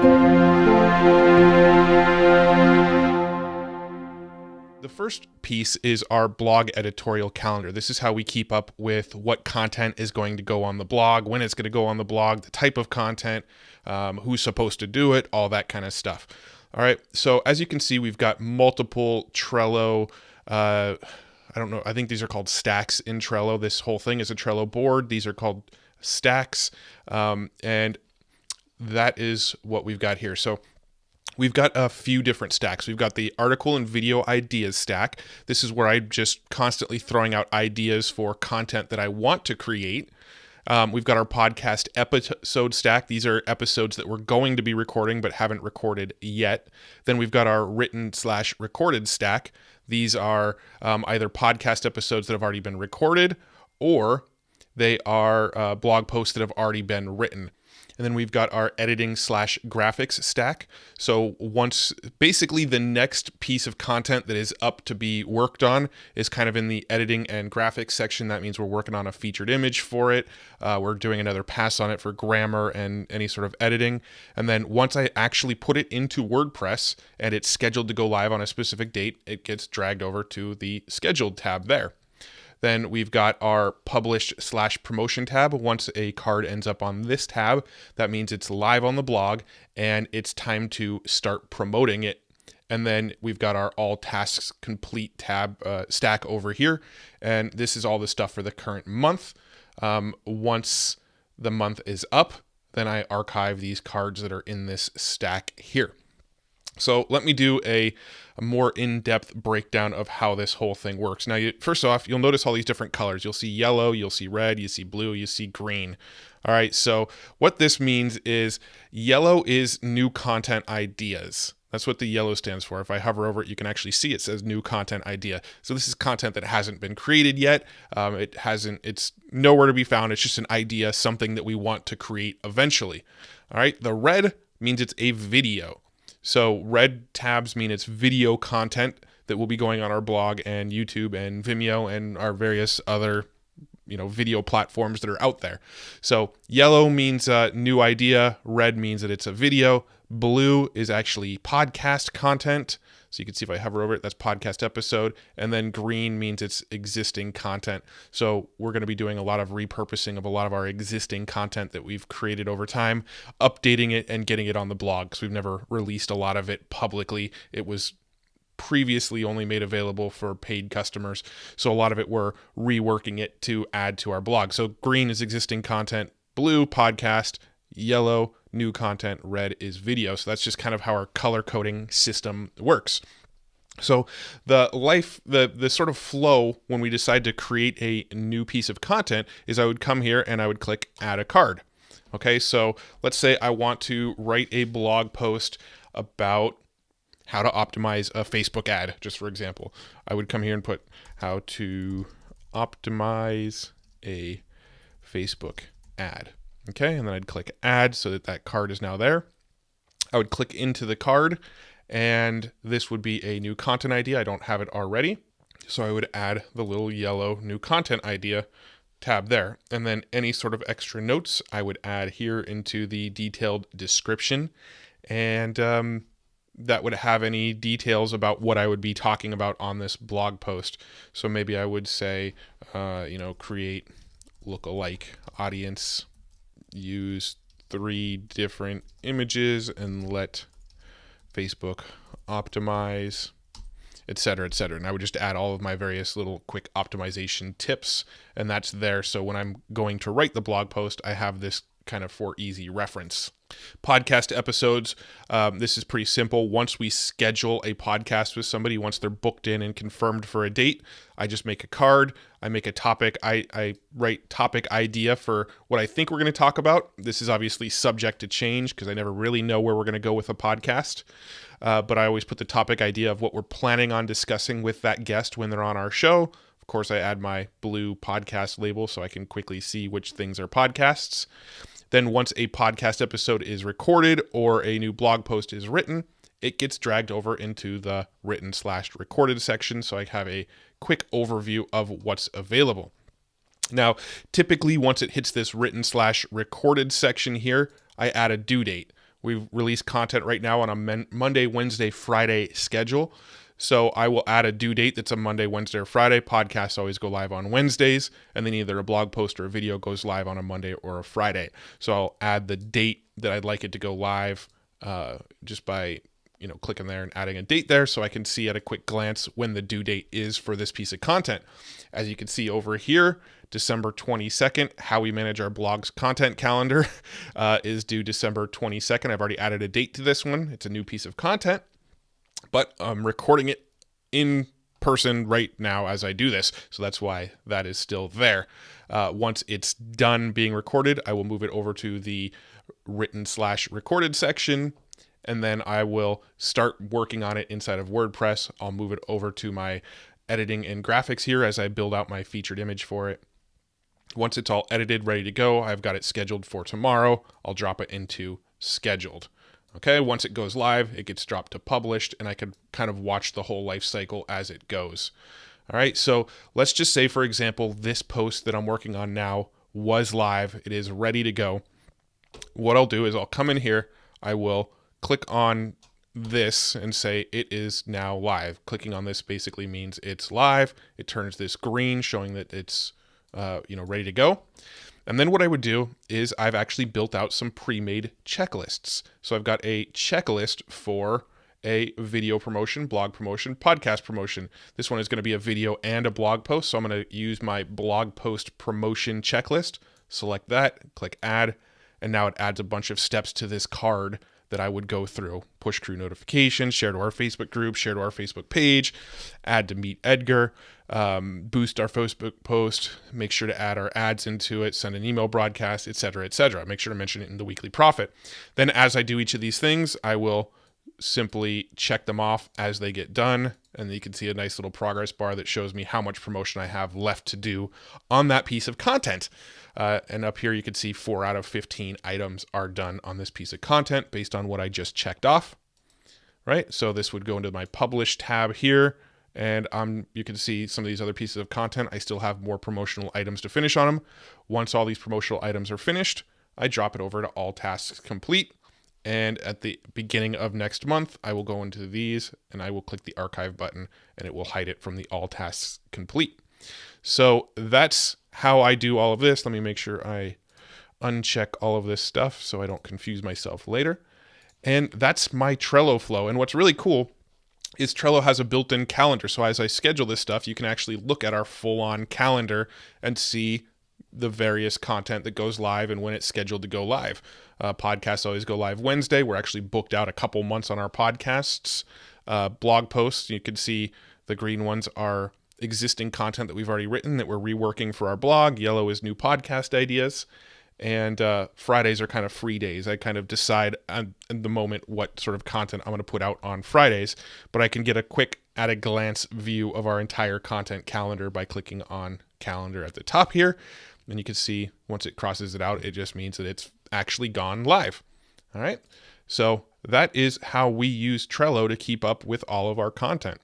The first piece is our blog editorial calendar. This is how we keep up with what content is going to go on the blog, when it's going to go on the blog, the type of content, who's supposed to do it, all that kind of stuff. All right, so as you can see, we've got multiple Trello, I don't know, I think these are called stacks in Trello. This whole thing is a Trello board. These are called stacks, and that is what we've got here. So we've got a few different stacks. We've got the article and video ideas stack. This is where I'm just constantly throwing out ideas for content that I want to create. We've got our podcast episode stack. These are episodes that we're going to be recording but haven't recorded yet. Then we've got our written/recorded stack. These are either podcast episodes that have already been recorded, or they are blog posts that have already been written. And then we've got our editing/graphics stack. So basically the next piece of content that is up to be worked on is kind of in the editing and graphics section. That means we're working on a featured image for it. We're doing another pass on it for grammar and any sort of editing. And then once I actually put it into WordPress and it's scheduled to go live on a specific date, it gets dragged over to the scheduled tab there. Then we've got our published/promotion tab. Once a card ends up on this tab, that means it's live on the blog and it's time to start promoting it. And then we've got our all tasks complete tab stack over here. And this is all the stuff for the current month. Once the month is up, then I archive these cards that are in this stack here. So let me do a more in-depth breakdown of how this whole thing works. Now, first off, you'll notice all these different colors. You'll see yellow, you'll see red, you see blue, you see green. All right, so what this means is yellow is new content ideas. That's what the yellow stands for. If I hover over it, you can actually see it says new content idea. So this is content that hasn't been created yet. It's nowhere to be found. It's just an idea, something that we want to create eventually. All right, the red means it's a video. So red tabs mean it's video content that will be going on our blog and YouTube and Vimeo and our various other, video platforms that are out there. So yellow means a new idea. Red means that it's a video. Blue is actually podcast content. So you can see if I hover over it, that's podcast episode. And then green means it's existing content. So we're going to be doing a lot of repurposing of a lot of our existing content that we've created over time, updating it and getting it on the blog, because we've never released a lot of it publicly. It was previously only made available for paid customers. So a lot of it we're reworking it to add to our blog. So green is existing content, blue podcast, yellow new content, red is video. So that's just kind of how our color coding system works. So the sort of flow when we decide to create a new piece of content is I would come here and I would click add a card. Okay, so let's say I want to write a blog post about how to optimize a Facebook ad, just for example. I would come here and put how to optimize a Facebook ad. Okay, and then I'd click add so that card is now there. I would click into the card, and this would be a new content idea. I don't have it already, so I would add the little yellow new content idea tab there. And then any sort of extra notes I would add here into the detailed description, and that would have any details about what I would be talking about on this blog post. So maybe I would say, create lookalike audience, use 3 different images and let Facebook optimize, etc., etc. And I would just add all of my various little quick optimization tips, and that's there. So when I'm going to write the blog post, I have this kind of for easy reference. Podcast episodes, this is pretty simple. Once we schedule a podcast with somebody, once they're booked in and confirmed for a date, I just make a card. I make a topic. I write topic idea for what I think we're going to talk about. This is obviously subject to change because I never really know where we're going to go with a podcast. But I always put the topic idea of what we're planning on discussing with that guest when they're on our show. Of course, I add my blue podcast label so I can quickly see which things are podcasts. Then once a podcast episode is recorded or a new blog post is written, it gets dragged over into the written/recorded section. So I have a quick overview of what's available. Now, typically once it hits this written/recorded section here, I add a due date. We release content right now on a Monday, Wednesday, Friday schedule. So I will add a due date that's a Monday, Wednesday, or Friday. Podcasts always go live on Wednesdays, and then either a blog post or a video goes live on a Monday or a Friday. So I'll add the date that I'd like it to go live just by clicking there and adding a date there, so I can see at a quick glance when the due date is for this piece of content. As you can see over here, December 22nd, how we manage our blog's content calendar is due December 22nd. I've already added a date to this one. It's a new piece of content, but I'm recording it in person right now as I do this, so that's why that is still there. Once it's done being recorded, I will move it over to the written/recorded section, and then I will start working on it inside of WordPress. I'll move it over to my editing and graphics here as I build out my featured image for it. Once it's all edited, ready to go, I've got it scheduled for tomorrow. I'll drop it into scheduled. Okay, once it goes live, it gets dropped to published, and I can kind of watch the whole life cycle as it goes. All right, so let's just say, for example, this post that I'm working on now was live. It is ready to go. What I'll do is I'll come in here, I will click on this and say it is now live. Clicking on this basically means it's live. It turns this green, showing that it's ready to go. And then what I would do is I've actually built out some pre-made checklists. So I've got a checklist for a video promotion, blog promotion, podcast promotion. This one is going to be a video and a blog post. So I'm going to use my blog post promotion checklist. Select that, click add, and now it adds a bunch of steps to this card that I would go through. Push crew notifications, share to our Facebook group, share to our Facebook page, add to Meet Edgar, boost our Facebook post, make sure to add our ads into it, send an email broadcast, etc., etc. Make sure to mention it in the weekly profit. Then as I do each of these things, I will simply check them off as they get done. And you can see a nice little progress bar that shows me how much promotion I have left to do on that piece of content. And up here, you can see 4 out of 15 items are done on this piece of content based on what I just checked off, right? So this would go into my publish tab here, and you can see some of these other pieces of content. I still have more promotional items to finish on them. Once all these promotional items are finished, I drop it over to all tasks complete. And at the beginning of next month, I will go into these and I will click the archive button, and it will hide it from the all tasks complete. So that's how I do all of this. Let me make sure I uncheck all of this stuff so I don't confuse myself later. And that's my Trello flow. And what's really cool is Trello has a built-in calendar. So as I schedule this stuff, you can actually look at our full-on calendar and see the various content that goes live and when it's scheduled to go live. Podcasts always go live Wednesday. We're actually booked out a couple months on our podcasts. Blog posts, you can see the green ones are existing content that we've already written that we're reworking for our blog. Yellow is new podcast ideas. And Fridays are kind of free days. I kind of decide at the moment what sort of content I'm going to put out on Fridays, but I can get a quick at-a-glance view of our entire content calendar by clicking on calendar at the top here. And you can see once it crosses it out, it just means that it's actually gone live. All right. So that is how we use Trello to keep up with all of our content.